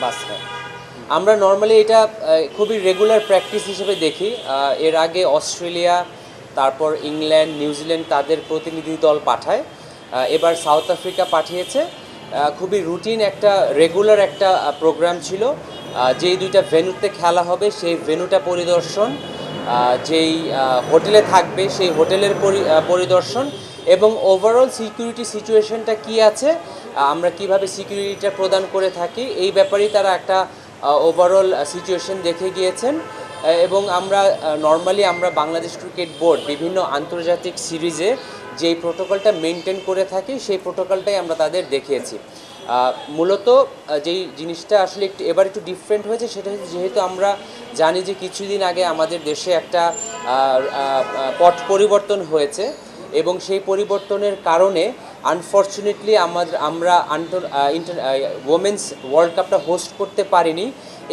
বাস হ্যাঁ, আমরা নর্মালি এটা খুবই রেগুলার প্র্যাকটিস হিসেবে দেখি। এর আগে অস্ট্রেলিয়া, তারপর ইংল্যান্ড, নিউজিল্যান্ড তাদের প্রতিনিধি দল পাঠায়। এবার সাউথ আফ্রিকা পাঠিয়েছে। খুবই রুটিন একটা রেগুলার একটা প্রোগ্রাম ছিল। যেই দুইটা ভেন্যুতে খেলা হবে সেই ভেন্যুটা পরিদর্শন, যেই হোটেলে থাকবে সেই হোটেলের পরিদর্শন, এবং ওভারঅল সিকিউরিটি সিচুয়েশনটা কি আছে, আমরা কিভাবে সিকিউরিটিটা প্রদান করে থাকি, এই ব্যাপারেই তারা একটা ওভারঅল সিচুয়েশন দেখে গিয়েছেন। এবং আমরা নর্মালি আমরা বাংলাদেশ ক্রিকেট বোর্ড বিভিন্ন আন্তর্জাতিক সিরিজে যেই প্রোটোকলটা মেনটেন করে থাকি সেই প্রোটোকলটাই আমরা তাদের দেখিয়েছি। মূলত যেই জিনিসটা আসলে এবার একটু ডিফারেন্ট হয়েছে সেটা হচ্ছে, যেহেতু আমরা জানি যে কিছুদিন আগে আমাদের দেশে একটা পট পরিবর্তন হয়েছে, এবং সেই পরিবর্তনের কারণে আনফর্চুনেটলি আমরা ওমেন্স ওয়ার্ল্ড কাপটা হোস্ট করতে পারিনি।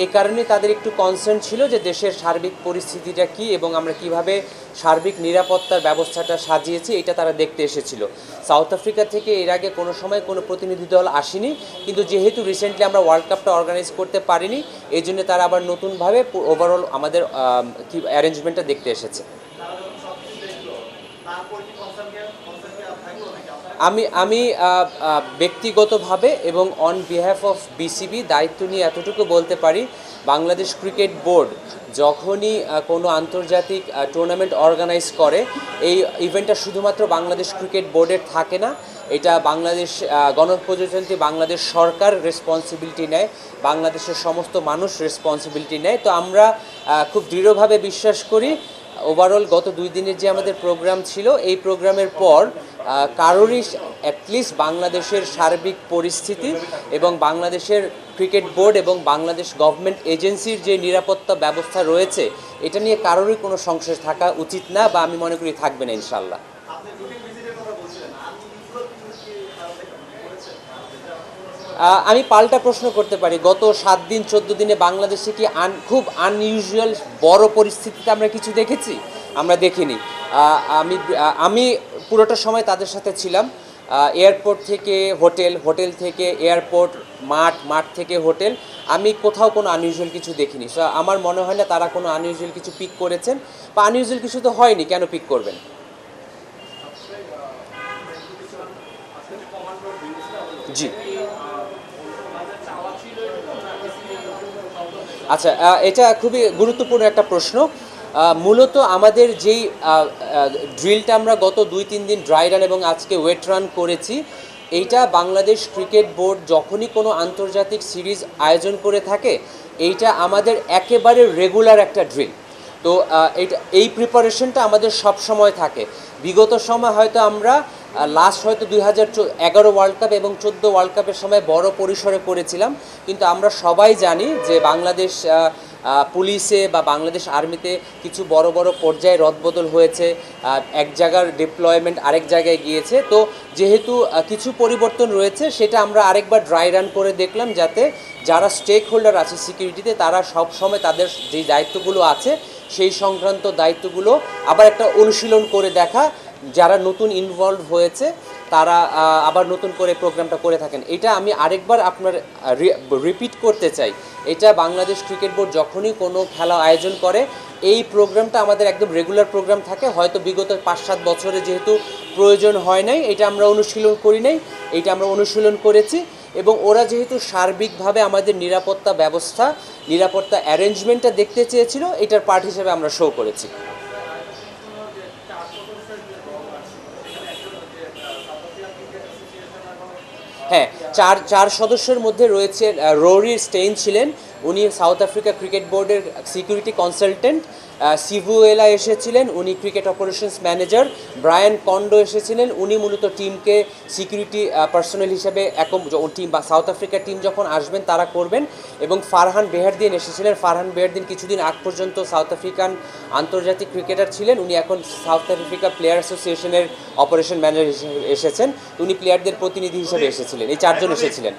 এই কারণে তাদের একটু কনসার্ন ছিল যে দেশের সার্বিক পরিস্থিতিটা কী এবং আমরা কিভাবে সার্বিক নিরাপত্তার ব্যবস্থাটা সাজিয়েছি, এটা তারা দেখতে এসেছিল। সাউথ আফ্রিকা থেকে এর আগে কোনো সময় কোনো প্রতিনিধি দল আসেনি, কিন্তু যেহেতু রিসেন্টলি আমরা ওয়ার্ল্ড কাপটা অর্গানাইজ করতে পারিনি, এই জন্য তারা আবার নতুনভাবে ওভারঅল আমাদের কি অ্যারেঞ্জমেন্টটা দেখতে এসেছে। আমি ব্যক্তিগতভাবে এবং অন বিহাফ অফ বিসিবি দায়িত্ব নিয়ে এতটুকু বলতে পারি, বাংলাদেশ ক্রিকেট বোর্ড যখনই কোনো আন্তর্জাতিক টুর্নামেন্ট অর্গানাইজ করে, এই ইভেন্টটা শুধুমাত্র বাংলাদেশ ক্রিকেট বোর্ডের থাকে না, এটা বাংলাদেশ গণপ্রজাতন্ত্রী বাংলাদেশ সরকার রেসপন্সিবিলিটি নেয়, বাংলাদেশের সমস্ত মানুষ রেসপন্সিবিলিটি নেয়। তো আমরা খুব দৃঢ়ভাবে বিশ্বাস করি, ওভারঅল গত 2 দিনের যে আমাদের প্রোগ্রাম ছিল, এই প্রোগ্রামের পর কারোরই অ্যাটলিস্ট বাংলাদেশের সার্বিক পরিস্থিতি এবং বাংলাদেশের ক্রিকেট বোর্ড এবং বাংলাদেশ গভর্নমেন্ট এজেন্সির যে নিরাপত্তা ব্যবস্থা রয়েছে, এটা নিয়ে কারোরই কোনো সংশয় থাকা উচিত না, বা আমি মনে করি থাকবে না ইনশাল্লাহ। আমি পাল্টা প্রশ্ন করতে পারি, গত 7 দিন 14 দিনে বাংলাদেশে কি খুব আনইউজুয়াল বড় পরিস্থিতিতে আমরা কিছু দেখেছি? আমরা দেখিনি। আমি পুরোটা সময় তাদের সাথে ছিলাম। এয়ারপোর্ট থেকে হোটেল, হোটেল থেকে এয়ারপোর্ট, মাঠ থেকে হোটেল, আমি কোথাও কোনো আনইউজুয়াল কিছু দেখিনি। সো আমার মনে হয় না তারা কোনো আনইউজুয়াল কিছু পিক করেছেন, বা আনইউজুয়াল কিছু তো হয়নি, কেন পিক করবেন? জি আচ্ছা, এটা খুবই গুরুত্বপূর্ণ একটা প্রশ্ন। মূলত আমাদের যেই ড্রিলটা আমরা গত 2-3 দিন ড্রাই রান এবং আজকে ওয়েট রান করেছি, এইটা বাংলাদেশ ক্রিকেট বোর্ড যখনই কোনো আন্তর্জাতিক সিরিজ আয়োজন করে থাকে, এইটা আমাদের একেবারে রেগুলার একটা ড্রিল। তো এই প্রিপারেশনটা আমাদের সব সময় থাকে। বিগত সময় হয়তো আমরা লাস্ট হয়তো 2011 ওয়ার্ল্ড কাপ এবং 14 ওয়ার্ল্ড কাপের সময় বড় পরিসরে করেছিলাম, কিন্তু আমরা সবাই জানি যে বাংলাদেশ পুলিশে বা বাংলাদেশ আর্মিতে কিছু বড় বড় পর্যায়ে রদবদল হয়েছে, এক জায়গার ডিপ্লয়মেন্ট আরেক জায়গায় গিয়েছে। তো যেহেতু কিছু পরিবর্তন রয়েছে, সেটা আমরা আরেকবার ড্রাই রান করে দেখলাম, যাতে যারা স্টেক হোল্ডার আছে সিকিউরিটিতে, তারা সব সময় তাদের যে দায়িত্বগুলো আছে সেই সংক্রান্ত দায়িত্বগুলো আবার একটা অনুশীলন করে দেখা, যারা নতুন ইনভলভ হয়েছে তারা আবার নতুন করে প্রোগ্রামটা করে থাকেন। এটা আমি আরেকবার আপনার রিপিট করতে চাই, এটা বাংলাদেশ ক্রিকেট বোর্ড যখনই কোনো খেলা আয়োজন করে, এই প্রোগ্রামটা আমাদের একদম রেগুলার প্রোগ্রাম থাকে। হয়তো বিগত 5-7 বছরে যেহেতু প্রয়োজন হয় নাই, এটা আমরা অনুশীলন করি নাই, এটা আমরা অনুশীলন করেছি, এবং ওরা যেহেতু সার্বিকভাবে আমাদের নিরাপত্তা ব্যবস্থা, নিরাপত্তা অ্যারেঞ্জমেন্টটা দেখতে চেয়েছিল, এটার পার্ট হিসেবে আমরা শো করেছি। হ্যাঁ, চার সদস্যের মধ্যে রয়েছে রোরি স্টেইন ছিলেন, উনি সাউথ আফ্রিকা ক্রিকেট বোর্ডের সিকিউরিটি কনসালটেন্ট। সিভুয়েলা এসেছিলেন, উনি cricket operations manager. Brian condo এসেছিলেন, উনি মূলত টিমকে সিকিউরিটি পার্সোনাল হিসেবে টিম বা সাউথ আফ্রিকার টিম যখন আসবেন তারা করবেন। এবং ফারহান বেহারদিন এসেছিলেন। ফারহান বেহারদিন কিছুদিন আগ পর্যন্ত সাউথ আফ্রিকান আন্তর্জাতিক ক্রিকেটার ছিলেন, উনি এখন সাউথ আফ্রিকা প্লেয়ার অ্যাসোসিয়েশনের অপারেশন ম্যানেজার হিসেবে এসেছেন। উনি প্লেয়ারদের প্রতিনিধি হিসেবে এসেছিলেন। এই 4 জন এসেছিলেন।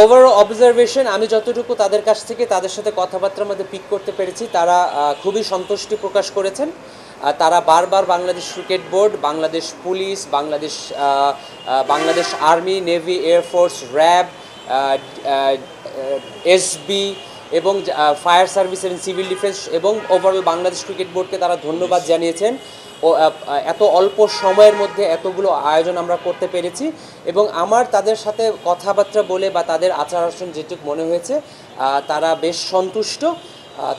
ওভারঅল অবজারভেশন, আমি যতটুকু তাদের কাছ থেকে তাদের সাথে কথাবার্তার মধ্যে পিক করতে পেরেছি, তারা খুবই সন্তুষ্টি প্রকাশ করেছেন। তারা বারবার Bangladesh cricket board, Bangladesh police, Bangladesh army, navy, air force, RAB, SB এবং ফায়ার সার্ভিস এবং সিভিল ডিফেন্স এবং ওভারঅল বাংলাদেশ ক্রিকেট বোর্ডকে তারা ধন্যবাদ জানিয়েছেন। ও এত অল্প সময়ের মধ্যে এতগুলো আয়োজন আমরা করতে পেরেছি এবং আমার তাদের সাথে কথাবার্তা বলে বা তাদের আচার আচরণ যেটুকু মনে হয়েছে তারা বেশ সন্তুষ্ট।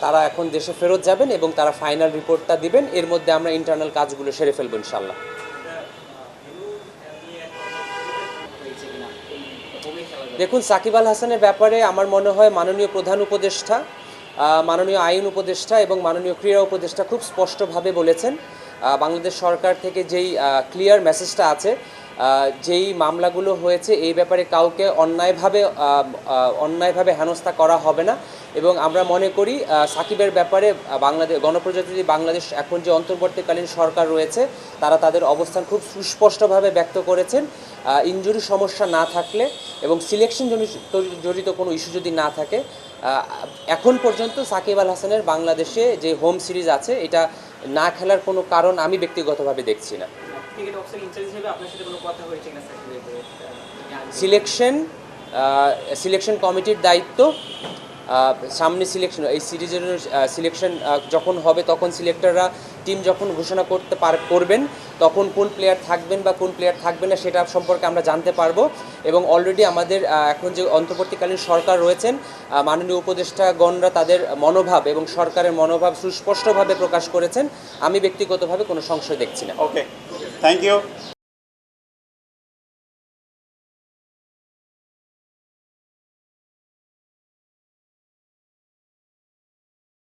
তারা এখন দেশে ফেরত যাবেন এবং তারা ফাইনাল রিপোর্টটা দিবেন। এর মধ্যে আমরা ইন্টারনাল কাজগুলো সেরে ফেলবো ইনশাল্লাহ। দেখুন, সাকিব আল হাসানের ব্যাপারে আমার মনে হয় মাননীয় প্রধান উপদেষ্টা, মাননীয় আইন উপদেষ্টা এবং মাননীয় ক্রীড়া উপদেষ্টা খুব স্পষ্টভাবে বলেছেন বাংলাদেশ সরকার থেকে যেই ক্লিয়ার মেসেজটা আছে, যেই মামলাগুলো হয়েছে এই ব্যাপারে কাউকে অন্যায়ভাবে হেনস্থা করা হবে না এবং আমরা মনে করি সাকিবের ব্যাপারে গণপ্রজাতন্ত্রী বাংলাদেশ এখন যে অন্তর্বর্তীকালীন সরকার রয়েছে তারা তাদের অবস্থান খুব সুস্পষ্টভাবে ব্যক্ত করেছেন। ইনজুরি সমস্যা না থাকলে এবং সিলেকশন জড়িত কোনো ইস্যু যদি না থাকে, এখন পর্যন্ত সাকিব আল হাসানের বাংলাদেশে যে হোম সিরিজ আছে এটা না খেলার কোনো কারণ আমি ব্যক্তিগতভাবে দেখছি না। সিলেকশন কমিটির দায়িত্ব, সামনে সিলেকশন, এই সিরিজের সিলেকশন যখন হবে তখন সিলেক্টররা টিম যখন ঘোষণা করবেন তখন কোন প্লেয়ার থাকবেন বা কোন প্লেয়ার থাকবেন না সেটা সম্পর্কে আমরা জানতে পারবো এবং অলরেডি আমাদের এখন যে অন্তর্বর্তীকালীন সরকার রয়েছেন মাননীয় উপদেষ্টাগণরা তাদের মনোভাব এবং সরকারের মনোভাব সুস্পষ্টভাবে প্রকাশ করেছেন। আমি ব্যক্তিগতভাবে কোনো সংশয় দেখছি না। ওকে, থ্যাংক ইউ।